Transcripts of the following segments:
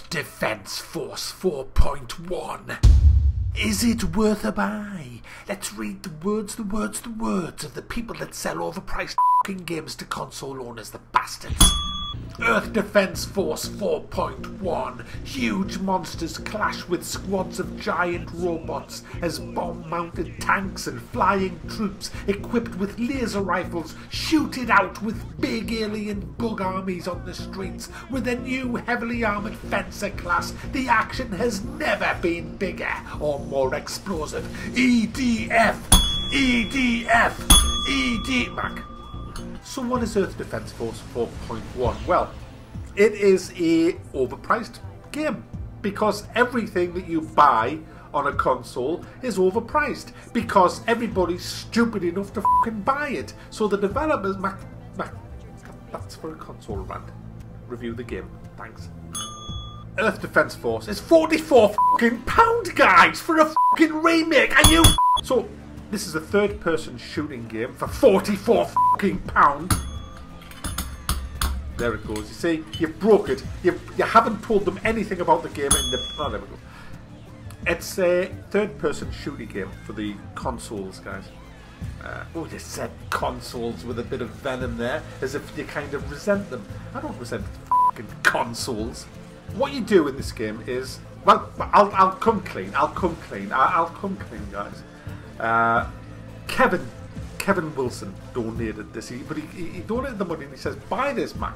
Defense Force 4.1. Is it worth a buy? Let's read the words of the people that sell overpriced f***ing games to console owners, the bastards. Earth Defense Force 4.1. Huge monsters clash with squads of giant robots as bomb-mounted tanks and flying troops equipped with laser rifles shoot it out with big alien bug armies on the streets. With a new heavily armoured fencer class, the action has never been bigger or more explosive. EDF! EDF! Mac. So what is Earth Defense Force 4.1? Well, it is a overpriced game because everything that you buy on a console is overpriced because everybody's stupid enough to fucking buy it. So the developers, Mac, that's for a console rant. Review the game. Thanks. Earth Defense Force is £44 fucking pound, guys, for a fucking remake, and you. So this is a third-person shooting game for £44 fucking pound. There it goes. You see, you've broke it. You haven't told them anything about the game in the. Oh, there we go. It's a third-person shooting game for the consoles, guys. Oh, you said consoles with a bit of venom there, as if you kind of resent them. I don't resent fucking consoles. What you do in this game is, well, I'll come clean. I'll come clean, guys. Kevin Wilson donated this, but he donated the money and he says, buy this, Mac.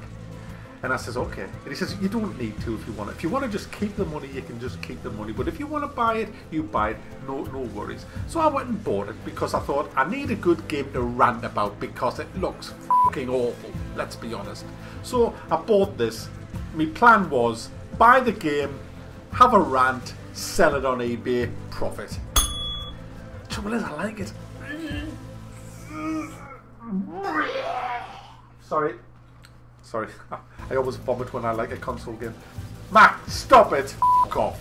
And I says, okay. And he says, you don't need to if you want it. If you want to just keep the money, you can just keep the money. But if you want to buy it, you buy it. No worries. So I went and bought it because I thought I need a good game to rant about because it looks fucking awful. Let's be honest. So I bought this. My plan was buy the game, have a rant, sell it on eBay, profit. Trouble is, I like it. Sorry. I always vomit when I like a console game. Mac, stop it. F*** off.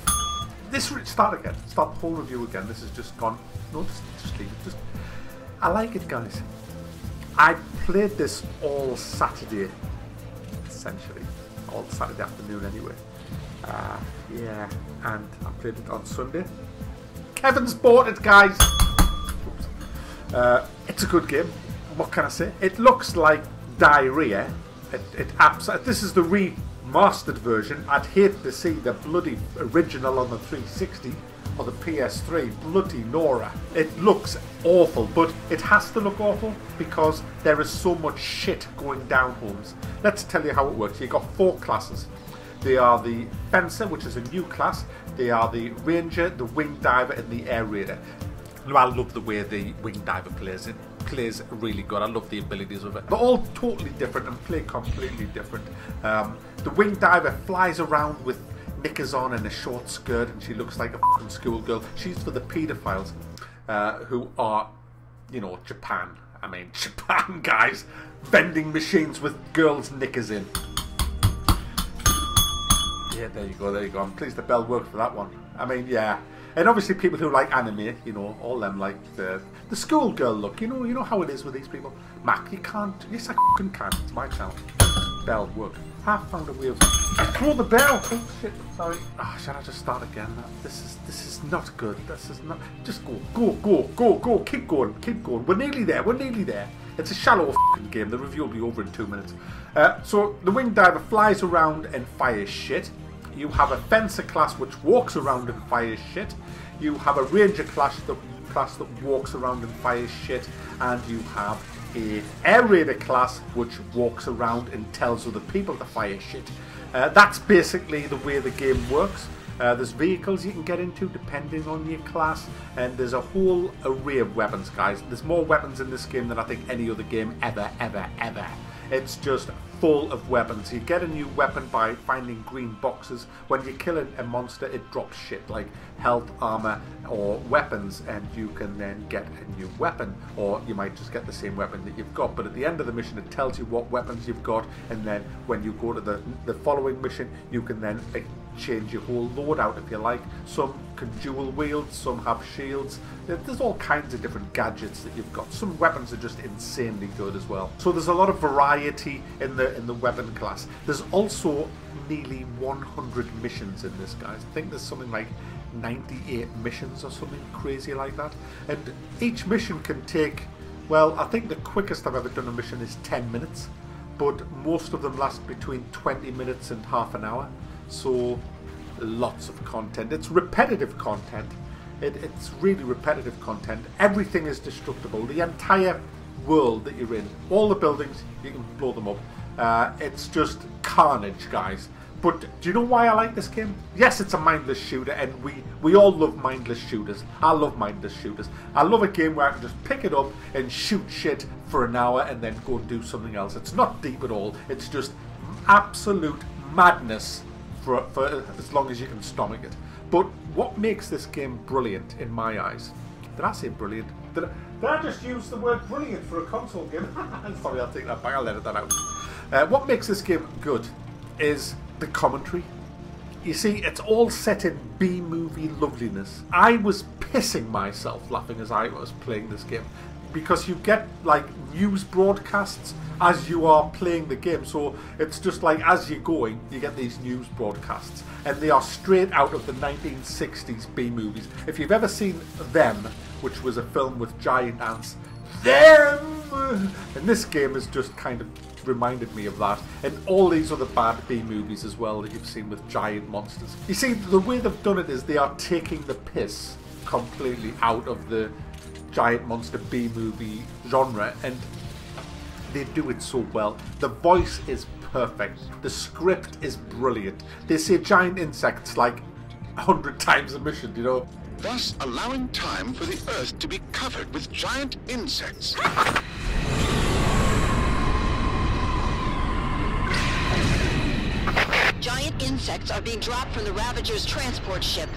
Start again. Start the whole review again. This is just gone. No, just leave it. I like it, guys. I played this all Saturday, essentially. All Saturday afternoon, anyway. Yeah, and I played it on Sunday. Kevin's bought it, guys. It's a good game. What can I say? It looks like diarrhea. This is the remastered version. I'd hate to see the bloody original on the 360 or the PS3. Bloody Nora. It looks awful, but it has to look awful because there is so much shit going down, Holmes. Let's tell you how it works. You've got 4 classes. They are the Fencer, which is a new class. They are the Ranger, the Wing Diver, and the Air Raider. I love the way the Wing Diver plays. It plays really good. I love the abilities of it. They're all totally different and play completely different. The Wing Diver flies around with knickers on and a short skirt, and she looks like a fucking schoolgirl. She's for the paedophiles who are, you know, Japan. I mean, Japan, guys. Vending machines with girls' knickers in. Yeah, there you go. I'm pleased the bell worked for that one. I mean, yeah. And obviously people who like anime, you know, all them like the schoolgirl look. You know how it is with these people. Mac, you can't. Yes, I can. It's my channel. Bell work. I found a way of. Throw the bell. Oh shit. Sorry. Oh, should I just start again? This is not good. This is not. Just go. Keep going. We're nearly there. It's a shallow fucking game. The review will be over in 2 minutes. So the Wing Diver flies around and fires shit. You have a Fencer class which walks around and fires shit. You have a Ranger class that walks around and fires shit. And you have a Air Raider class which walks around and tells other people to fire shit. That's basically the way the game works. There's vehicles you can get into depending on your class, and there's a whole array of weapons, guys. There's more weapons in this game than I think any other game ever. It's just full of weapons. You get a new weapon by finding green boxes. When you kill a monster, it drops shit like health, armor, or weapons, and you can then get a new weapon, or you might just get the same weapon that you've got. But at the end of the mission, it tells you what weapons you've got, and then when you go to the following mission, you can then change your whole loadout if you like. Some can dual wield, some have shields. There's all kinds of different gadgets that you've got. Some weapons are just insanely good as well. So there's a lot of variety in the weapon class. There's also nearly 100 missions in this, guys. I think there's something like 98 missions or something crazy like that. And each mission can take, well, I think the quickest I've ever done a mission is 10 minutes. But most of them last between 20 minutes and half an hour. So lots of content. It's repetitive content. It's really repetitive content. Everything is destructible. The entire world that you're in, all the buildings, you can blow them up. It's just carnage, guys. But do you know why I like this game? Yes, it's a mindless shooter, and we all love mindless shooters. I love mindless shooters. I love a game where I can just pick it up and shoot shit for an hour and then go and do something else. It's not deep at all. It's just absolute madness for as long as you can stomach it. But what makes this game brilliant in my eyes? Did I say brilliant? Did I just use the word brilliant for a console game? Sorry, I'll take that back. I'll edit that out. What makes this game good is the commentary. You see, it's all set in B-movie loveliness. I was pissing myself laughing as I was playing this game, because you get like news broadcasts as you are playing the game. So it's just like as you're going, you get these news broadcasts, and they are straight out of the 1960s B-movies. If you've ever seen Them, which was a film with giant ants, Them! And this game has just kind of reminded me of that, and all these other bad B-movies as well that you've seen with giant monsters. You see, the way they've done it is they are taking the piss completely out of the giant monster B-movie genre, and they do it so well. The voice is perfect. The script is brilliant. They say giant insects like 100 times a mission, you know. Thus allowing time for the Earth to be covered with giant insects. Giant insects are being dropped from the Ravager's transport ship.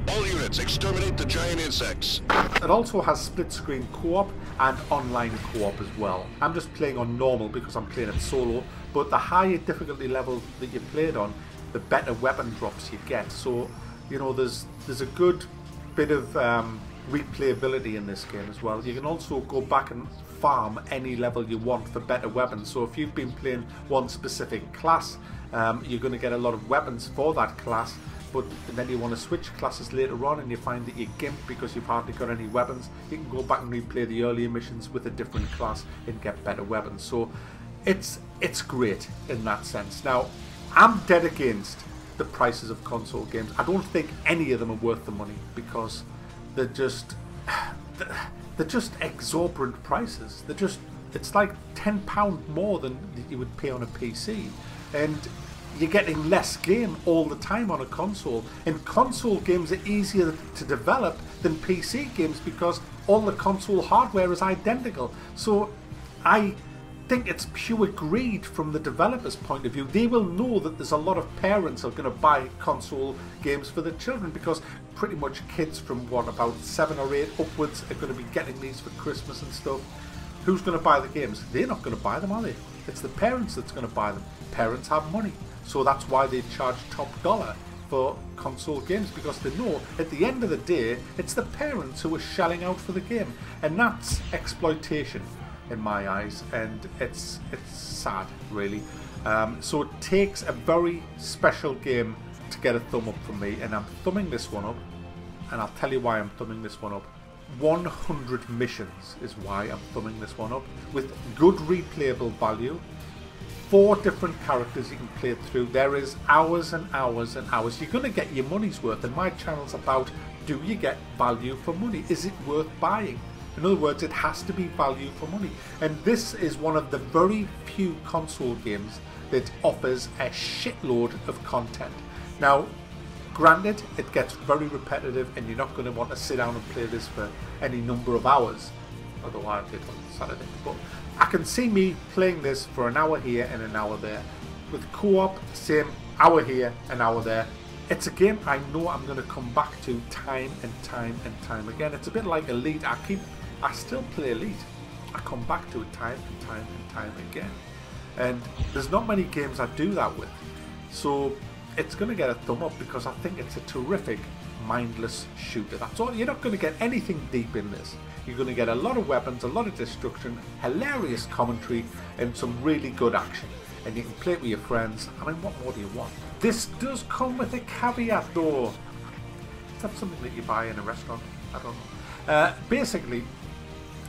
All units, exterminate the giant insects. It also has split-screen co-op and online co-op as well. I'm just playing on normal because I'm playing it solo, but the higher difficulty level that you play it on, the better weapon drops you get. So, you know, there's a good bit of replayability in this game as well. You can also go back and farm any level you want for better weapons. So if you've been playing one specific class, you're going to get a lot of weapons for that class, but then you want to switch classes later on and you find that you're gimped because you've hardly got any weapons. You can go back and replay the earlier missions with a different class and get better weapons. So it's great in that sense. Now, I'm dead against the prices of console games. I don't think any of them are worth the money, because they're just exorbitant prices. It's like £10 more than you would pay on a PC, and you're getting less game all the time on a console. And console games are easier to develop than PC games because all the console hardware is identical. So I think it's pure greed from the developer's point of view. They will know that there's a lot of parents are going to buy console games for their children, because pretty much kids from about 7 or 8 upwards are going to be getting these for Christmas and stuff. Who's going to buy the games? They're not going to buy them, are they? It's the parents that's going to buy them. Parents have money, so that's why they charge top dollar for console games, because they know at the end of the day it's the parents who are shelling out for the game, and that's exploitation in my eyes, and it's sad, really. So it takes a very special game to get a thumb up from me, and I'm thumbing this one up, and I'll tell you why I'm thumbing this one up. 100 missions is why I'm thumbing this one up, with good replayable value. 4 different characters you can play through. There is hours and hours and hours. You're going to get your money's worth, and my channel's about, do you get value for money? Is it worth buying? In other words, it has to be value for money. And this is one of the very few console games that offers a shitload of content. Now, granted, it gets very repetitive, and you're not going to want to sit down and play this for any number of hours, although I did on Saturday. But I can see me playing this for an hour here and an hour there. With co-op, same, hour here, an hour there. It's a game I know I'm going to come back to time and time and time again. It's a bit like Elite. I still play Elite. I come back to it time and time and time again. And there's not many games I do that with. So it's going to get a thumb up because I think it's a terrific mindless shooter. That's all. You're not going to get anything deep in this. You're going to get a lot of weapons, a lot of destruction, hilarious commentary, and some really good action. And you can play it with your friends. I mean, what more do you want? This does come with a caveat though. Is that something that you buy in a restaurant? I don't know. Basically,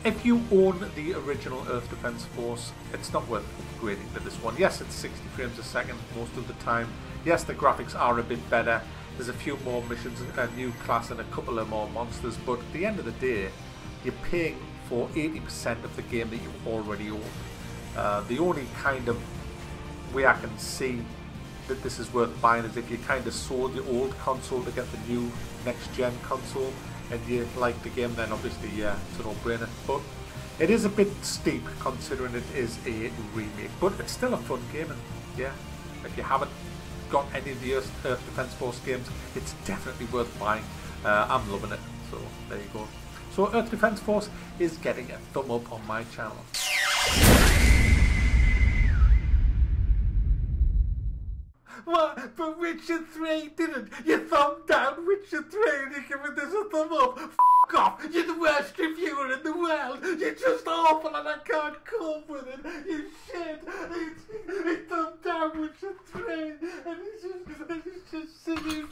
if you own the original Earth Defense Force, it's not worth upgrading to this one. Yes, it's 60 frames a second most of the time. Yes, the graphics are a bit better. There's a few more missions, a new class and a couple of more monsters. But at the end of the day, you're paying for 80% of the game that you already own. The only kind of way I can see that this is worth buying is if you kind of sold your old console to get the new next-gen console and you like the game, then obviously, yeah, it's a no-brainer. But it is a bit steep considering it is a remake. But it's still a fun game, and yeah, if you haven't got any of the Earth Defense Force games, it's definitely worth buying. I'm loving it, so there you go. So Earth Defense Force is getting a thumb up on my channel. What? But Witcher 3 didn't. You thumbed down Witcher 3 and you're giving this a thumb up. F*** off. You're the worst reviewer in the world. You're just awful and I can't cope with it. You shit. He thumbed down Witcher 3 and he's just sitting